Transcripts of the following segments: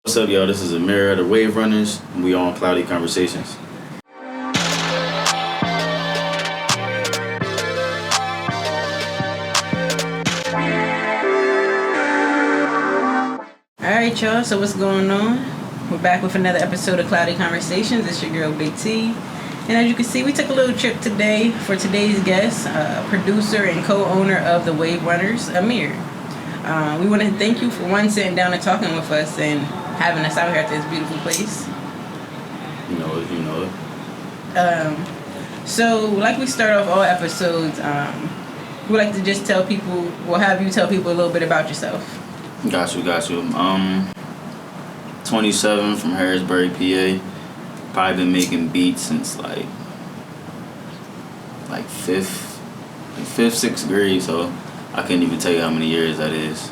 What's up, y'all? This is Amir of the Wave Runners. We on Cloudy Conversations. Alright, y'all, so what's going on? We're back with another episode of Cloudy Conversations. It's your girl, Big T. And as you can see, we took a little trip today for today's guest, producer and co-owner of the Wave Runners, Amir. We want to thank you for sitting down and talking with us and having us out here at this beautiful place. You know it. So, like we start off all episodes, we like to just tell people, have you tell people a little bit about yourself. Got you. 27 from Harrisburg, PA. Probably been making beats since like fifth, sixth grade. So I couldn't even tell you how many years that is.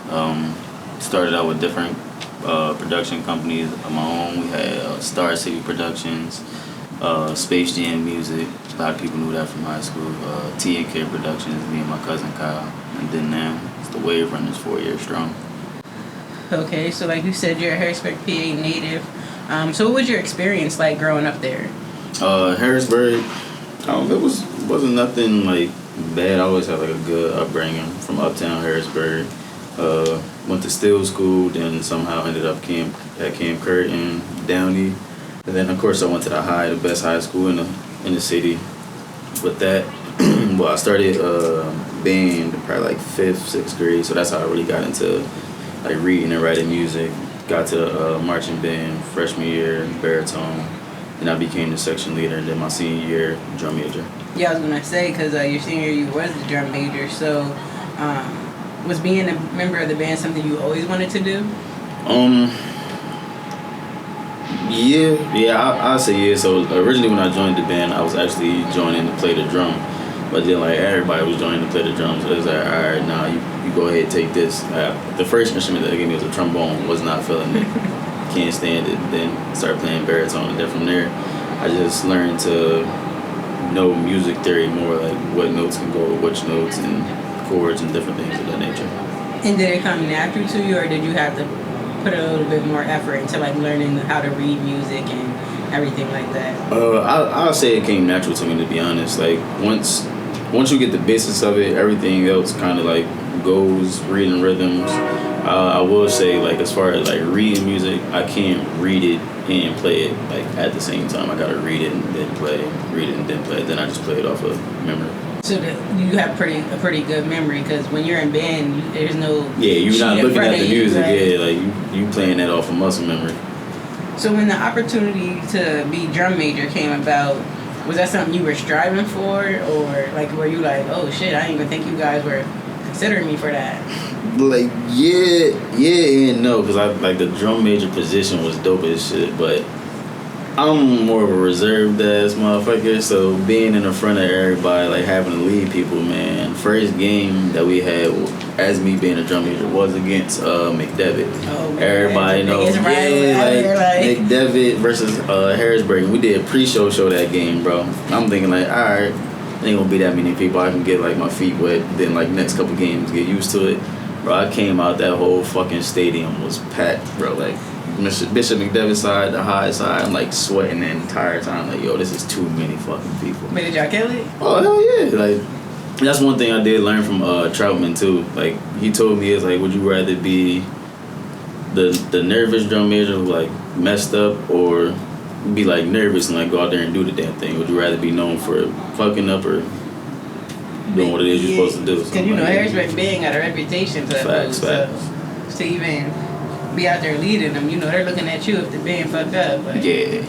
Started out with different production companies of my own. We had Star City Productions, Space Jam Music. A lot of people knew that from high school. T&K Productions, me and my cousin Kyle. And then now it's the Wave Runners, 4 years strong. Okay, so like you said, you're a Harrisburg, PA native. So what was your experience like growing up there? Harrisburg, it wasn't nothing like bad. I always had like a good upbringing from uptown Harrisburg. Went to Steel School, then somehow ended up at Camp Curtin, Downey, and then of course I went to the best high school in the city. With that, well, I started band probably like fifth, sixth grade, so that's how I really got into like reading and writing music. Got to marching band freshman year, baritone, and I became the section leader. And then my senior year, drum major. Yeah, I was gonna say because your senior year you was the drum major. So, was being a member of the band something you always wanted to do? Yeah, I'll say yeah. So originally when I joined the band, I was actually joining to play the drum. But then, like, everybody was joining to play the drums. So it was like, all right, nah, you go ahead and take this. The first instrument that they gave me was a trombone. Was not feeling it. Can't stand it. Then started playing baritone. And then from there, I just learned to know music theory more, like what notes can go with which notes and chords and different things of that nature. And did it come natural to you, or did you have to put a little bit more effort into, like, learning how to read music and everything like that? I'll say it came natural to me, to be honest. Like, once you get the basics of it, everything else kind of like goes, reading rhythms. I will say, like, as far as like reading music, I can't read it and play it like at the same time. I gotta read it and then play, read it and then play it. Then I just play it off of memory. So you have a pretty good memory, because when you're in band, there's no you're not looking at the music. Right? Yeah, like you playing that off of muscle memory. So when the opportunity to be drum major came about, was that something you were striving for, or like were you like, oh shit, I didn't even think you guys were considering me for that? Like, yeah and no, because I like the drum major position was dope as shit, but I'm more of a reserved ass motherfucker, so being in the front of everybody, like having to lead people, man. First game that we had as me being a drum major was against McDevitt. Oh, man, everybody knows, like McDevitt versus Harrisburg. We did a pre-show that game, bro. I'm thinking like, all right, ain't gonna be that many people. I can get like my feet wet. Then like next couple games, get used to it, bro. I came out, that whole fucking stadium was packed, bro. Like, Bishop McDevitt side, the high side, I'm like sweating the entire time. Like, yo, this is too many fucking people. But did y'all kill it? Oh, hell yeah. Like, that's one thing I did learn from Troutman too. Like, he told me, is like, would you rather be the nervous drum major who like messed up, or be like nervous and like go out there and do the damn thing? Would you rather be known for fucking up or doing what it is you're supposed to do? Because you know, Harrisburg band got a reputation for that. Facts. So to even be out there leading them, you know, they're looking at you if the band fucked up. But yeah.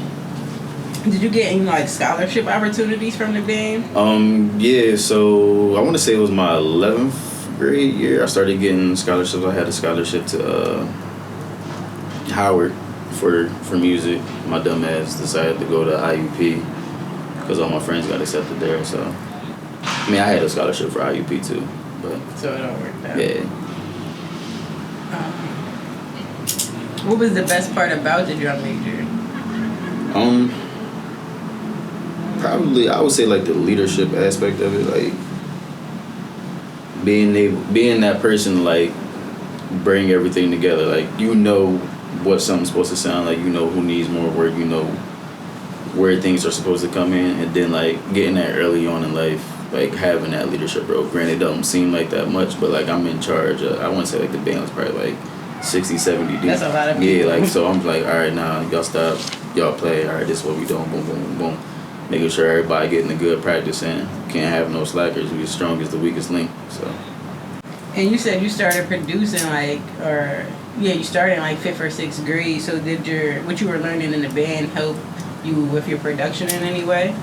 Did you get any like scholarship opportunities from the band? Yeah, so I want to say it was my 11th grade year I started getting scholarships. I had a scholarship to Howard for music. My dumb ass decided to go to IUP because all my friends got accepted there. So I mean, I had a scholarship for IUP too, but so it all worked out. Yeah. What was the best part about the drum major? Probably I would say like the leadership aspect of it, like being that person to like bring everything together. Like, you know what something's supposed to sound like. You know who needs more work. You know where things are supposed to come in, and then like getting that early on in life, like having that leadership role. Granted, it don't seem like that much, but like I'm in charge. I want to say like the band was probably like 60, 70 deep. That's a lot of people. Yeah, like so I'm like, all right, now y'all stop, y'all play. All right, this is what we doing. Boom, boom, boom, boom. Making sure everybody getting the good practice in. Can't have no slackers. We as strong as the weakest link. So. And you said you started producing you started in like 5th or 6th grade. So did what you were learning in the band help you with your production in any way?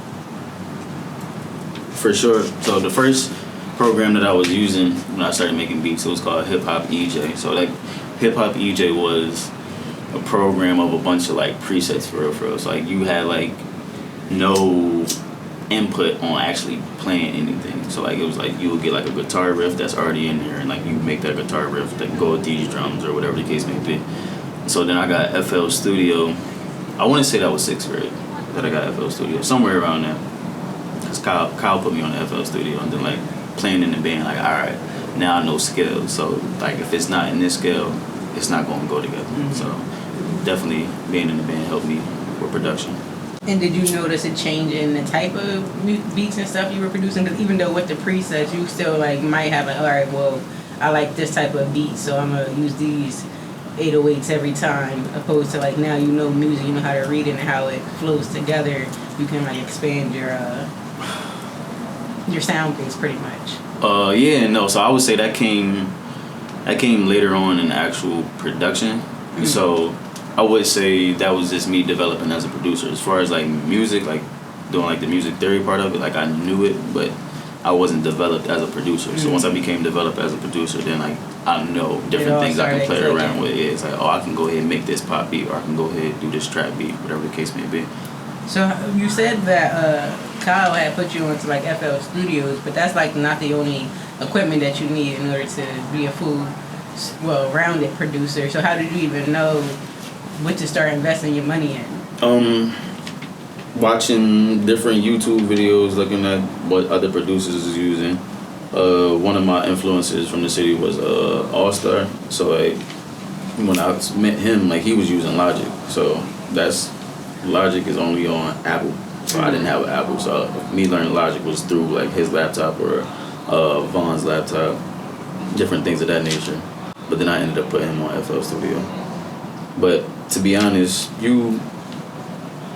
For sure. So the first program that I was using when I started making beats, it was called Hip Hop EJ. So like Hip Hop EJ was a program of a bunch of like presets for real. So like you had like no input on actually playing anything. So like it was like you would get like a guitar riff that's already in there, and like you make that guitar riff that go with these drums or whatever the case may be. So then I got FL Studio. I want to say that was 6th grade that I got FL Studio, somewhere around there. Cause Kyle put me on the FL Studio, and then like playing in the band, like all right, now I know scales. So like if it's not in this scale, it's not going to go together. Mm-hmm. So definitely being in the band helped me with production. And did you notice a change in the type of beats and stuff you were producing? Because even though with the presets, you still like might have all right, well, I like this type of beat, so I'm gonna use these 808s every time. Opposed to like now you know music, you know how to read it and how it flows together. You can like expand your sound base pretty much. Yeah, no. So I would say that came later on in the actual production. Mm-hmm. So I would say that was just me developing as a producer. As far as like music, like doing like the music theory part of it, like I knew it, but I wasn't developed as a producer. So once I became developed as a producer, then like I know different things I can play around with. Yeah, it's like, oh, I can go ahead and make this pop beat, or I can go ahead and do this trap beat, whatever the case may be. So you said that Kyle had put you onto like FL Studios, but that's like not the only equipment that you need in order to be a full, well-rounded producer. So how did you even know what to start investing your money in? Watching different YouTube videos, looking at what other producers is using. One of my influences from the city was All Star. So like when I met him, like he was using Logic. So Logic is only on Apple. So I didn't have an Apple. So me learning Logic was through like his laptop or Vaughn's laptop, different things of that nature. But then I ended up putting him on FL Studio. But to be honest, you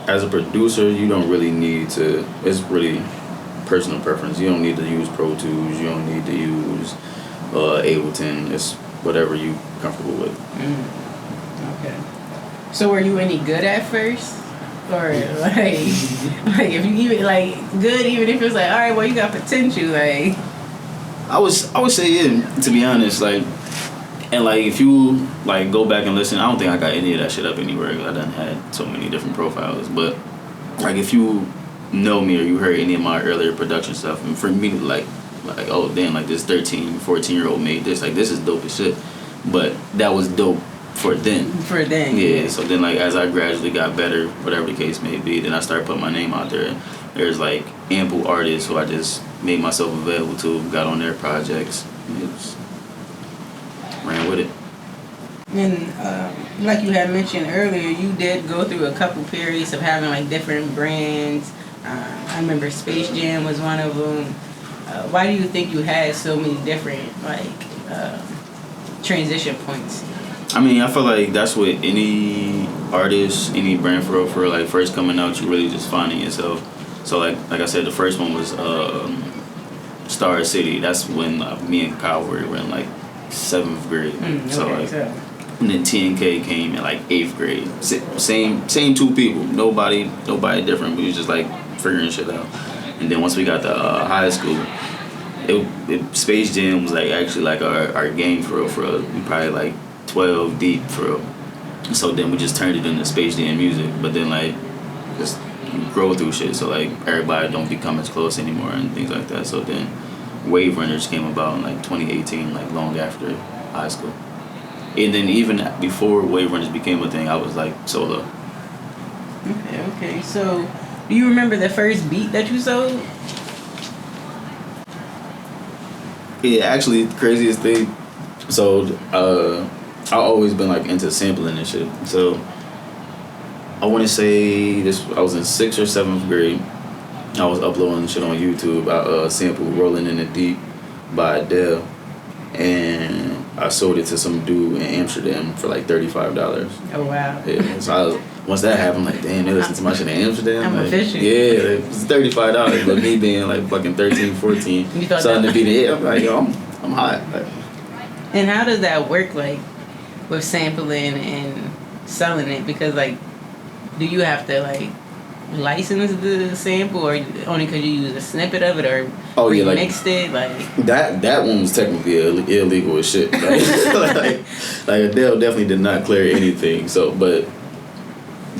as a producer, you don't really need to. It's really personal preference. You don't need to use Pro Tools. You don't need to use Ableton. It's whatever you comfortable with. Okay. So were you any good at first, or like if you even like good, even if it was like all right, well you got potential, like. I would say yeah. To be honest, like. And like if you like go back and listen, I don't think I got any of that shit up anywhere. I done had so many different profiles. But like if you know me or you heard any of my earlier production stuff, and for me like oh damn, like this 13, 14-year-old made this, like this is dope as shit. But that was dope for then. For then. Yeah. So then like as I gradually got better, whatever the case may be, then I started putting my name out there. There's like ample artists who I just made myself available to, got on their projects. Ran with it. And like you had mentioned earlier, you did go through a couple periods of having like different brands. I remember Space Jam was one of them. Why do you think you had so many different like transition points? I mean, I feel like that's what any artist, any brand for real, like first coming out, you really just finding yourself. So like I said, the first one was Star City. That's when me and Kyle were in like 7th grade. So like, and then TNK came in like 8th grade. Same two people. Nobody different. We was just like figuring shit out. And then once we got to high school, Space Jam was like actually like our game for real. We probably like 12 deep for real. So then we just turned it into Space Jam music. But then like just grow through shit. So like everybody don't become as close anymore and things like that. So then Wave Runners came about in like 2018, like long after high school. And then even before Wave Runners became a thing, I was like solo. Okay. So, do you remember the first beat that you sold? Yeah, actually, the craziest thing. So, I always been like into sampling and shit. So I want to say this. I was in 6th or 7th grade. I was uploading shit on YouTube. I sampled "Rolling in the Deep" by Adele, and I sold it to some dude in Amsterdam for like $35. Oh wow. Yeah. So once that happened, I'm like, damn, they listen to my shit in Amsterdam. I'm like, efficient. Yeah, it was $35, but me being like fucking 13, 14, You thought starting that- to be the I'm like, yo, I'm hot. Like, And how does that work, like, with sampling and selling it? Because, like, do you have to, like, license the sample, or only because you use a snippet of it, or remixed it? Like that one was technically illegal as shit. Like Adele definitely did not clear anything. So, but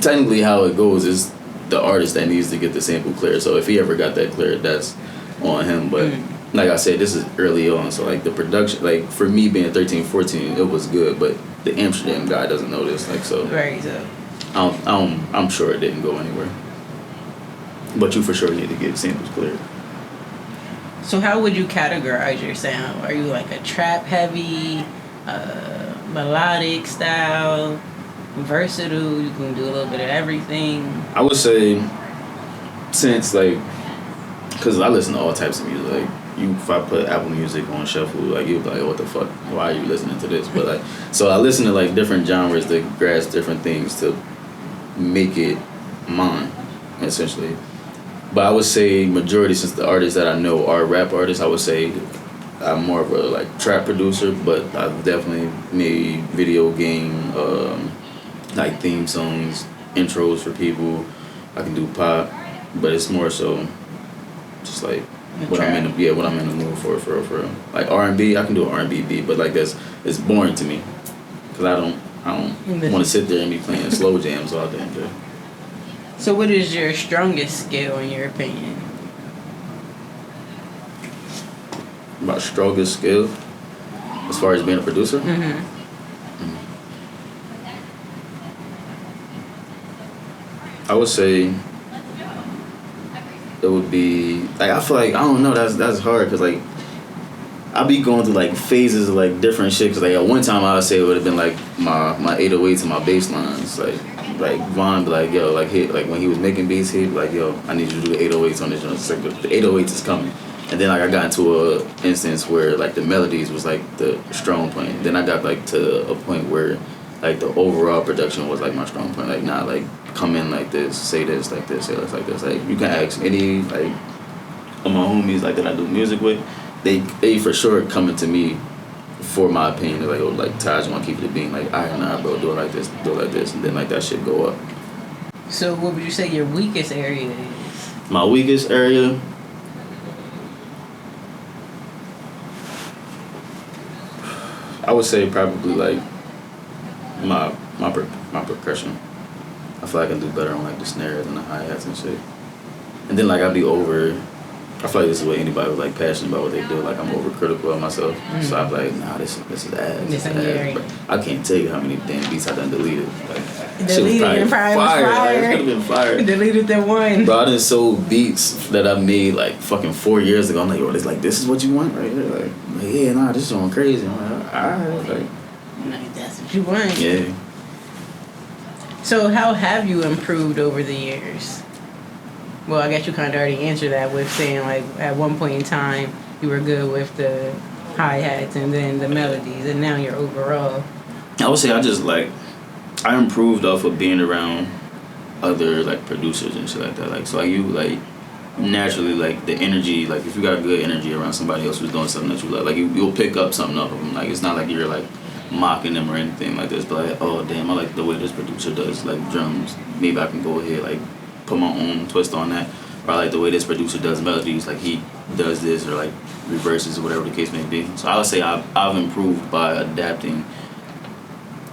technically, how it goes is the artist that needs to get the sample cleared. So if he ever got that cleared, that's on him. But like I said, this is early on, so like the production, like for me being 13, 14, it was good. But the Amsterdam guy doesn't know this, like so. Right. So I'm sure it didn't go anywhere. But you for sure need to get samples cleared. So how would you categorize your sound? Are you like a trap heavy, melodic style, versatile? You can do a little bit of everything. I would say, since like, cause I listen to all types of music. Like if I put Apple Music on shuffle, like you'd be like, what the fuck? Why are you listening to this? But like, so I listen to like different genres to grasp different things to make it mine, essentially. But I would say majority, since the artists that I know are rap artists, I would say I'm more of a like trap producer, but I've definitely made video game like theme songs, intros for people. I can do pop, but it's more so just like what I'm in the mood for real. Like R&B, I can do an R&B beat, but like it's boring to me because I don't want to sit there and be playing slow jams all damn day. So what is your strongest skill in your opinion? My strongest skill as far as being a producer? I would say it would be like, I feel like, I don't know, that's hard because like I be going through like phases of like different shit. Cause like at one time I would say it would have been like my 808s and my bass lines. Like Vaughn be like, yo, like when he was making beats, he'd be like, yo, I need you to do the 808s on this joint. It's like the 808s is coming. And then like I got into a instance where like the melodies was like the strong point. Then I got like to a point where like the overall production was like my strong point. Like not like come in like this, say this like this, say this like this. Like you can ask any like of my homies like that I do music with, they for sure coming to me for my opinion. They're like, oh, like Taj want to keep it being like, alright, nah, bro, do it like this, and then like that shit go up. So what would you say your weakest area is? My weakest area, I would say probably like my percussion. I feel like I can do better on like the snares and the hi-hats and shit. And then like I'd be over, I feel like this is what anybody was like passionate about what they do. Like I'm overcritical of myself, so I'm like, nah, this is ass. This is ass. But I can't tell you how many damn beats I done deleted. Like, deleted and probably was fire. Like, it could have been fire. Deleted that one. Bro, I done sold beats that I made like fucking 4 years ago. I'm like, yo, it's like this is what you want right here. Like yeah, nah, this is going crazy. I'm like, alright, like that's what you want. Yeah. So how have you improved over the years? Well, I guess you kind of already answered that with saying, like, at one point in time, you were good with the hi-hats and then the melodies, and now you're overall. I would say I improved off of being around other, like, producers and shit like that. Like, so, like, you, like, naturally, like, the energy, like, if you got good energy around somebody else who's doing something that you like you'll pick up something off of them. Like, it's not like you're, like, mocking them or anything like this, but, like, oh, damn, I like the way this producer does, like, drums. Maybe I can go ahead, like, put my own twist on that. Or I like the way this producer does melodies, like he does this, or like reverses, or whatever the case may be. So I would say I've improved by adapting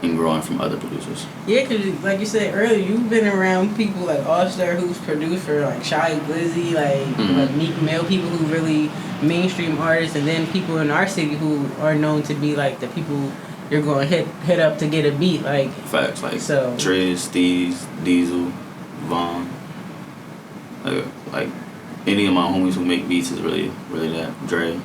and growing from other producers. Yeah, because like you said earlier, you've been around people like All-Star who's produced for like Shy Glizzy, like Meek Mill, people who really mainstream artists, and then people in our city who are known to be like the people you're going to hit up to get a beat. Like facts, like so. Triz, Steez, Diesel, Vaughn. Like any of my homies who make beats is really that Dre.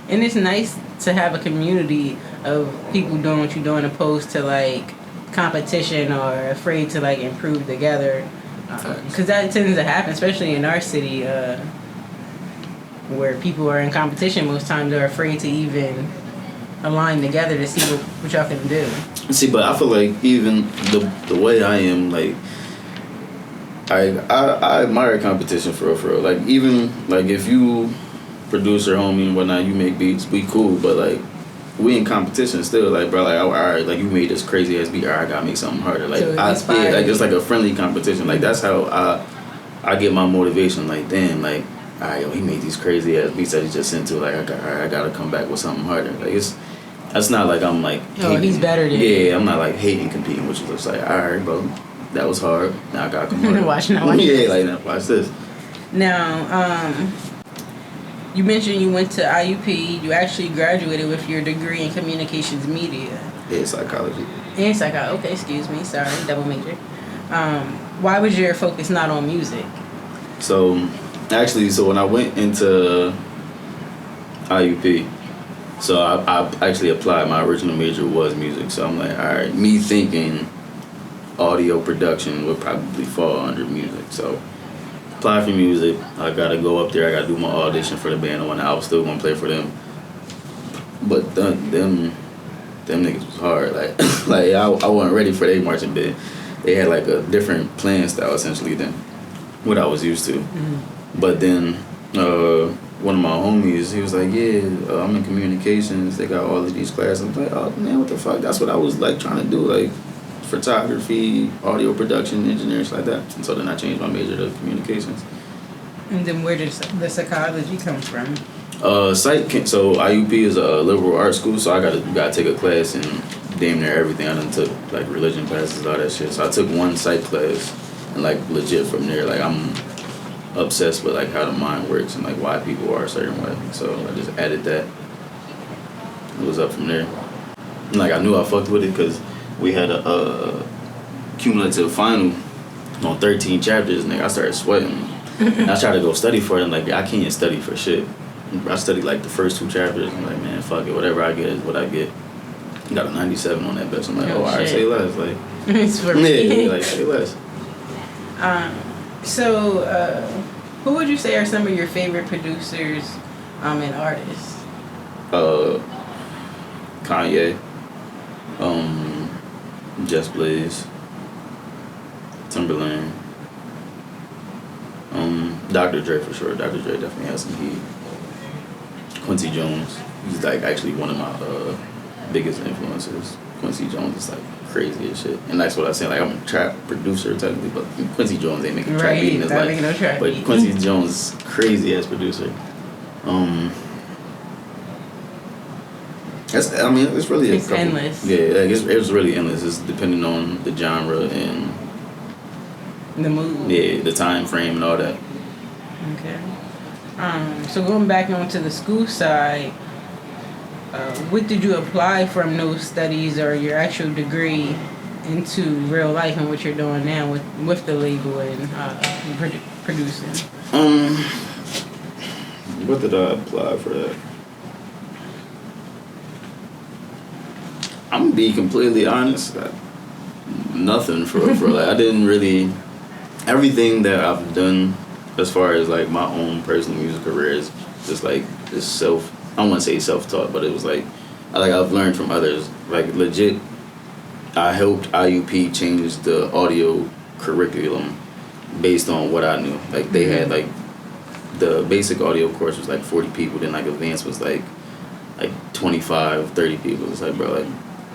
And it's nice to have a community of people doing what you're doing opposed to like competition or afraid to like improve together. Because that tends to happen, especially in our city, where people are in competition most times. They're afraid to even align together to see what y'all can do. See, but I feel like even the way I am, like, I admire competition for real. Like, even, like, if you producer, homie, and whatnot, you make beats, we cool, but, like, we in competition still, like, bro, like, all right, like, you made this crazy ass beat, all right, I gotta make something harder. Like, like, it's like a friendly competition. Like, that's how I get my motivation. Like, damn, like, all right, yo, he made these crazy ass beats that he just sent to, like, I gotta come back with something harder. Like, that's not like I'm like, oh, he's better than you. I'm not like hating competing, which is just like, all right, bro, that was hard. Now I gotta come harder. watch yeah, this. like now watch this. Now, you mentioned you went to IUP. You actually graduated with your degree in communications media. Yeah, psychology. And psychology. Okay, excuse me. Sorry, double major. Why was your focus not on music? So, actually, when I went into IUP, so I actually applied. My original major was music. So I'm like, all right, me thinking audio production would probably fall under music. So apply for music. I gotta go up there. I gotta do my audition for the band. I was still gonna play for them. But them niggas was hard. Like I wasn't ready for their marching band. They had like a different playing style essentially than what I was used to. Mm-hmm. But then one of my homies, he was like, yeah, I'm in communications. They got all of these classes. I'm like, oh man, what the fuck? That's what I was like trying to do, like photography, audio production, engineering, like that. And so then I changed my major to communications. And then where did the psychology come from? So IUP is a liberal arts school, so I gotta take a class in damn near everything. I done took like religion classes, all that shit. So I took one psych class, and like legit from there, like I'm obsessed with like how the mind works and like why people are a certain way. So I just added that. It was up from there. And, like I knew I fucked with it because we had a cumulative final on 13 chapters, and like I started sweating. And I tried to go study for it, and like I can't study for shit. I studied like the first 2 chapters. I'm like, man, fuck it, whatever I get is what I get. Got a 97 on that bitch. I'm like, alright, say less. Like, it's for me. Yeah, like say less. So, who would you say are some of your favorite producers and artists? Kanye, Just Blaze, Timberland, Dr. Dre for sure. Dr. Dre definitely has some heat. Quincy Jones, he's like actually one of my biggest influences. Quincy Jones is like crazy as shit, and that's what I say. Like I'm a trap producer technically, but Quincy Jones ain't making trap beat in his life. No trap but beat. Quincy Jones, crazy ass producer. It's really it's endless. Yeah, like it's really endless. It's depending on the genre and the mood. Yeah, the time frame and all that. Okay. So going back onto the school side, what did you apply from those studies or your actual degree into real life and what you're doing now with the label and producing? What did I apply for that? I'm gonna be completely honest. Nothing for like I didn't really. Everything that I've done as far as like my own personal music career is just like this self. I don't want to say self-taught, but it was like I've learned from others. Like legit, I helped IUP change the audio curriculum based on what I knew. Like they had like the basic audio course was like 40 people, then like advanced was like 25, 30 people. It's like, bro, like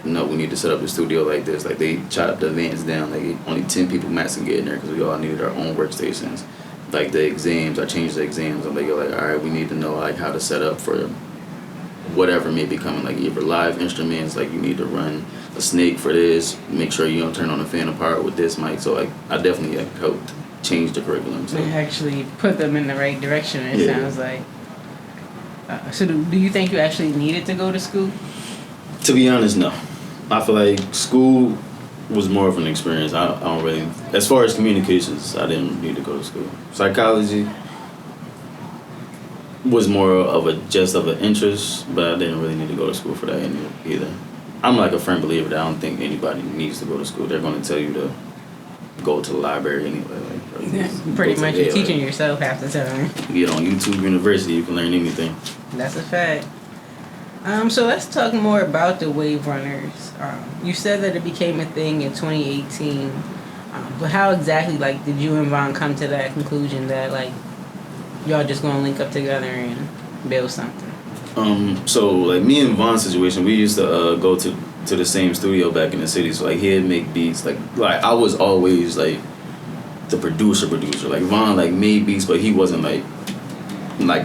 no, we need to set up a studio like this. Like they chopped the advanced down. Like only 10 people max can get in there because we all needed our own workstations. Like the exams, I changed the exams. I'm like, all right, we need to know like how to set up for whatever may be coming, like either live instruments, like you need to run a snake for this, make sure you don't turn on the fan apart with this mic. So like I definitely helped change the curriculum. So. And actually put them in the right direction, it sounds like. So do you think you actually needed to go to school? To be honest, no. I feel like school was more of an experience. I don't really, as far as communications, I didn't need to go to school. Psychology, was more of an interest, but I didn't really need to go to school for that either. I'm like a firm believer that I don't think anybody needs to go to school. They're going to tell you to go to the library anyway. Pretty much, you're teaching yourself half the time. You get on YouTube University, you can learn anything. That's a fact. So let's talk more about the Wave Runners. You said that it became a thing in 2018. But how exactly, like, did you and Vaughn come to that conclusion that, like, y'all just gonna link up together and build something? So like me and Vaughn's situation, we used to go to the same studio back in the city. So like he'd make beats. Like I was always like the producer. Like Vaughn like made beats, but he wasn't like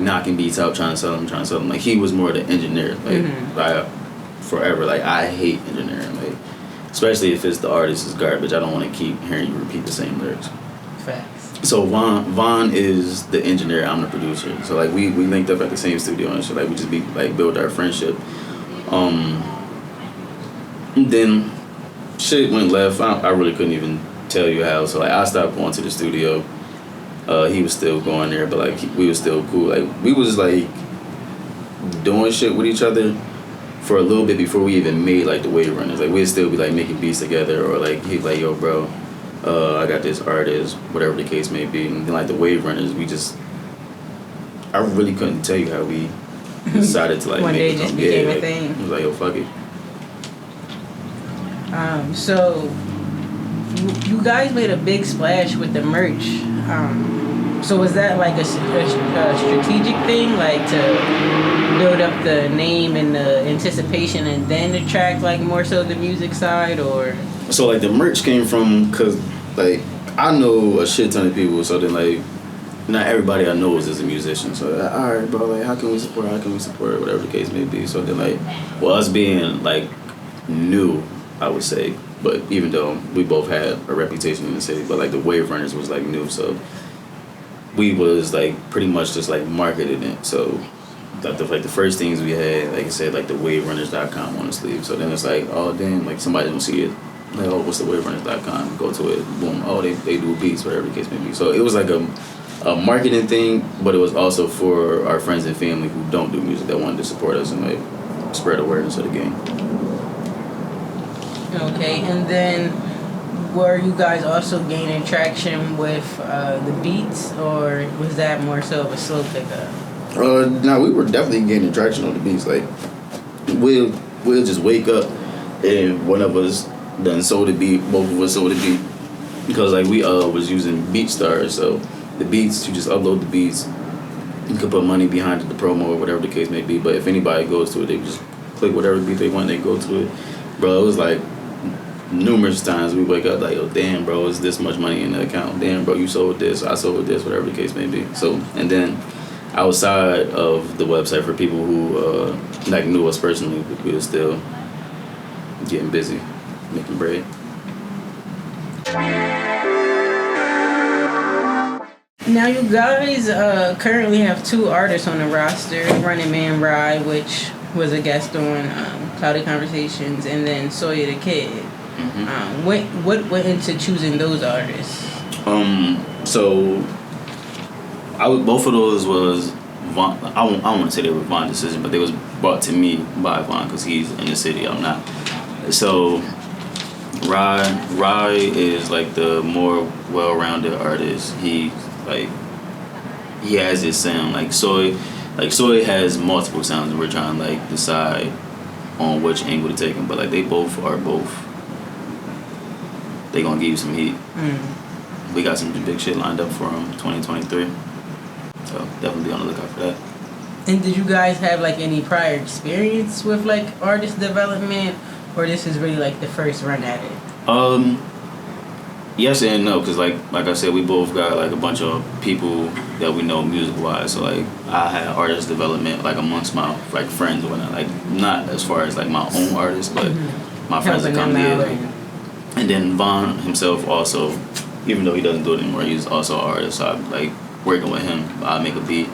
knocking beats out, trying to sell them. Like he was more the engineer. Like forever. Like I hate engineering. Like especially if it's the artist is garbage. I don't want to keep hearing you repeat the same lyrics. Facts. So Vaughn is the engineer, I'm the producer. So like we linked up at the same studio and shit. Like we just built our friendship. Then shit went left. I really couldn't even tell you how. So like I stopped going to the studio. He was still going there, but like we was still cool. Like we was like doing shit with each other for a little bit before we even made like the Wave Runners. Like we'd still be like making beats together, or like he'd like, yo bro, I got this artist, whatever the case may be. And then like the Wave Runners, I really couldn't tell you how we decided to like one make day it just come. became Yeah, a thing. It was like, yo, fuck it. So you guys made a big splash with the merch. So was that like a strategic thing, like to build up the name and the anticipation and then attract like more so the music side, or? So like the merch came from, cause like I know a shit ton of people, so then like not everybody I know is a musician. So like, all right, bro, like how can we support, whatever the case may be. So then like, well, us being like new, I would say, but even though we both had a reputation in the city, but like the Wave Runners was like new, so we was like pretty much just like marketing it. So like the first things we had, like I said, like the waverunners.com on the sleeve. So then it's like, oh damn, like somebody don't see it. Like, oh, what's the waverunners.com? Go to it, boom. Oh, they do beats, whatever the case may be. So it was like a marketing thing, but it was also for our friends and family who don't do music that wanted to support us and like spread awareness of the game. Okay, and then were you guys also gaining traction with the beats, or was that more so of a slow pickup? No, we were definitely gaining traction on the beats. Like we'll just wake up and one of us done sold a beat, both of us sold a beat, because like we was using BeatStars. So the beats, you just upload the beats, you can put money behind it, the promo or whatever the case may be. But if anybody goes to it, they just click whatever beat they want, they go to it. Bro, it was like numerous times we wake up like, oh damn bro, it's this much money in the account. Damn bro, you sold this, I sold this, whatever the case may be. So and then outside of the website, for people who like knew us personally, we were still getting busy, making bread. Now you guys currently have 2 artists on the roster, Running Man Rye, which was a guest on Cloudy Conversations, and then Sawyer the Kid. Mm-hmm. What went into choosing those artists? So both of those was Vaughn. I don't want to say they were Vaughn's decision, but they was brought to me by Vaughn because he's in the city. I'm not. So Rye is like the more well-rounded artist. He has his sound. Like Soy has multiple sounds, and we're trying to like decide on which angle to take him. But like they both they gonna give you some heat. We got some big shit lined up for him 2023. So definitely be on the lookout for that. And did you guys have like any prior experience with like artist development, or this is really like the first run at it? Yes and no, because like I said, we both got like a bunch of people that we know music wise. So like I had artist development like amongst my like friends or whatnot. Like not as far as like my own artists, but my friends that come here. Like, and then Vaughn himself also, even though he doesn't do it anymore, he's also an artist. So I like working with him. I make a beat,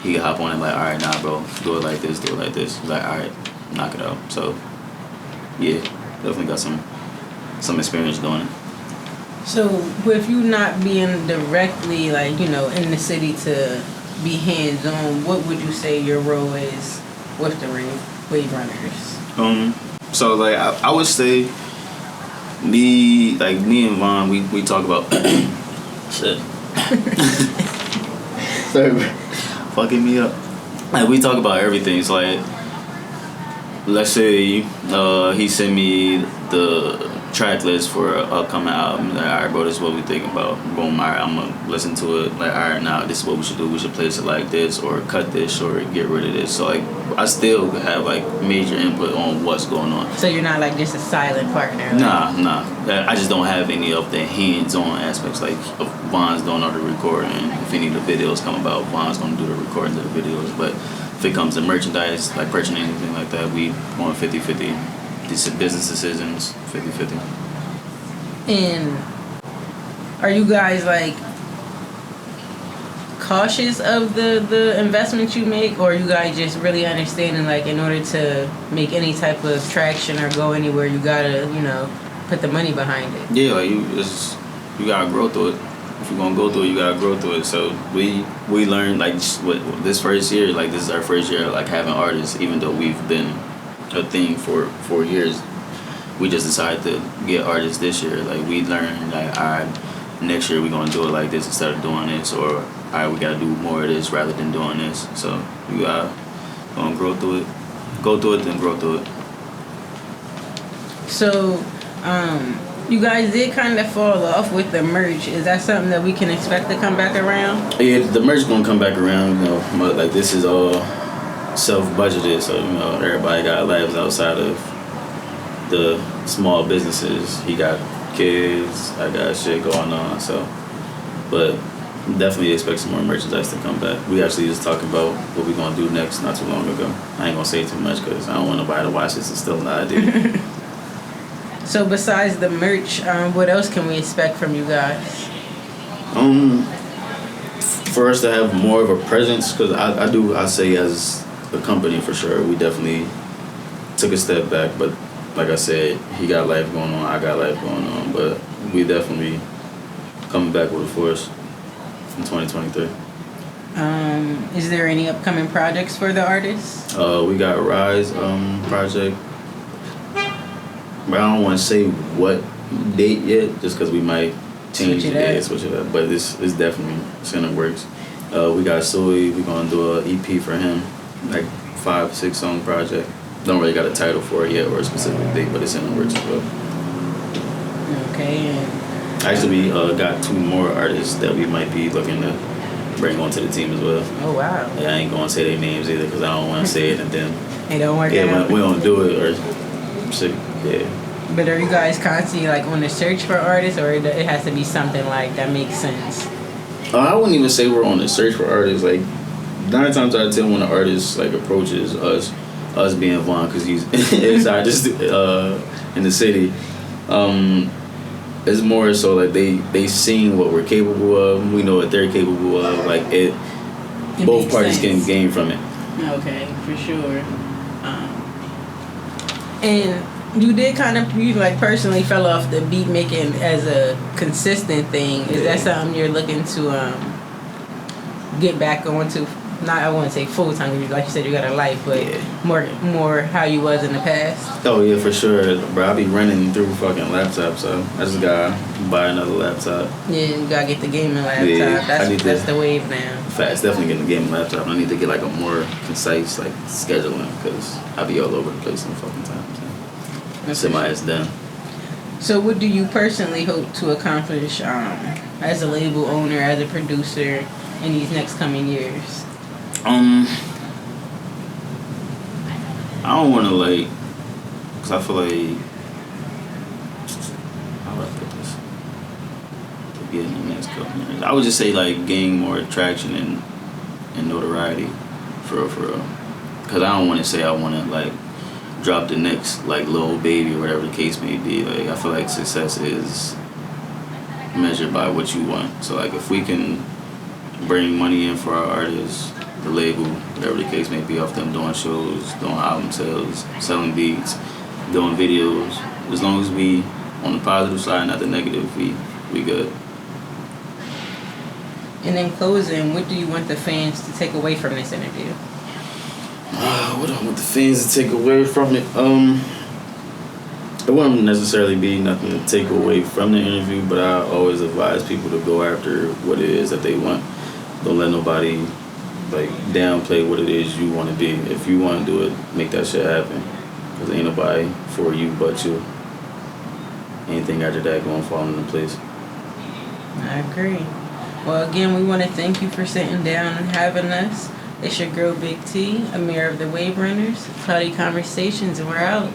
he can hop on it like, all right, nah, bro, do it like this, do it like this. He's like, all right, knock it out. So yeah, definitely got some experience doing it. So with you not being directly like, you know, in the city to be hands on, what would you say your role is with the Wave Runners? So like I would say me and Vaughn, we talk about shit. Sorry, fucking me up. Like we talk about everything. It's like, let's say he sent me the track list for an upcoming album. Like, alright, bro, this is what we think about. Boom, alright, I'm gonna listen to it. Like, alright, now this is what we should do. We should place it like this, or cut this, or get rid of this. So like, I still have like major input on what's going on. So you're not like just a silent partner. Like. Nah. I just don't have any of the hands-on aspects. Like, if Vaughn's doing all the recording, if any of the videos come about, Vaughn's gonna do the recording of the videos. But if it comes to merchandise, like purchasing anything like that, we on 50-50. These business decisions, 50-50. And are you guys like cautious of the investments you make, or are you guys just really understanding like in order to make any type of traction or go anywhere, you gotta put the money behind it? Yeah, like you gotta grow through it. If you're gonna go through it, you gotta grow through it. So we learned like this first year, like this is our first year like having artists, even though we've been a thing for 4 years. We just decided to get artists this year. Like we learned like, alright, next year we're gonna do it like this instead of doing this, or alright, we gotta do more of this rather than doing this. So you gotta grow through it. Go through it, then grow through it. So, you guys did kind of fall off with the merch. Is that something that we can expect to come back around? Yeah, the merch gonna come back around. But like this is all self-budgeted, so everybody got lives outside of the small businesses. He got kids, I got shit going on, so but definitely expect some more merchandise to come back. We actually just talking about what we're gonna do next not too long ago. I ain't gonna say too much because I don't want nobody to watch this and still not idea. So besides the merch, what else can we expect from you guys? For us to have more of a presence, because I say as a company for sure, we definitely took a step back, but like I said, he got life going on, I got life going on, but we definitely coming back with a force in 2023. Is there any upcoming projects for the artists? We got Rise project, but I don't want to say what date yet, just because we might change the date, switch it up, but it's definitely in the works. We got Soy, we're gonna do an EP for him, like 5-6 song project. Don't really got a title for it yet or a specific date, but it's in the works as well. Okay. Actually, we got 2 more artists that we might be looking to bring onto the team as well. Oh wow. Yeah, I ain't gonna say their names either because I don't want to say it and then it don't work out. Yeah, we don't do it or shit. Yeah. But are you guys constantly like on the search for artists, or it has to be something like that makes sense? I wouldn't even say we're on the search for artists. Like 9 times out of 10, when an artist like approaches us being Vaughn, because he's inside just in the city, it's more so like they seen what we're capable of. We know what they're capable of. Like it both parties can gain from it. Okay, for sure. And you did you like personally fell off the beat making as a consistent thing. Is that something you're looking to get back onto? Not, I wouldn't say full time, like you said, you got a life, but more how you was in the past. Oh yeah, for sure, bro. I be running through fucking laptops, so I just gotta buy another laptop. Yeah, you gotta get the gaming laptop. Yeah, that's the wave now. In fact, it's definitely getting the gaming laptop. I need to get like a more concise like scheduling because I be all over the place in the fucking time. So. Sit my ass down. So what do you personally hope to accomplish as a label owner, as a producer in these next coming years? I don't want to like, cause I feel like, how do I put this? To get in the next couple years, I would just say like gain more traction and notoriety, for real. Cause I don't want to say I want to like drop the next like Lil Baby or whatever the case may be. Like I feel like success is measured by what you want. So like if we can bring money in for our artists, the label, whatever the case may be, off them doing shows, doing album sales, selling beats, doing videos. As long as we on the positive side, not the negative, we good. And in closing, what do you want the fans to take away from this interview? What do I want the fans to take away from it? It wouldn't necessarily be nothing to take away from the interview, but I always advise people to go after what it is that they want. Don't let nobody like downplay what it is you want to be. If you want to do it, make that shit happen. Cause ain't nobody for you but you. Anything after that gonna fall into place. I agree. Well, again, we want to thank you for sitting down and having us. It's your girl, Big T, Amir of the Wave Runners. Cloudy Conversations, and we're out.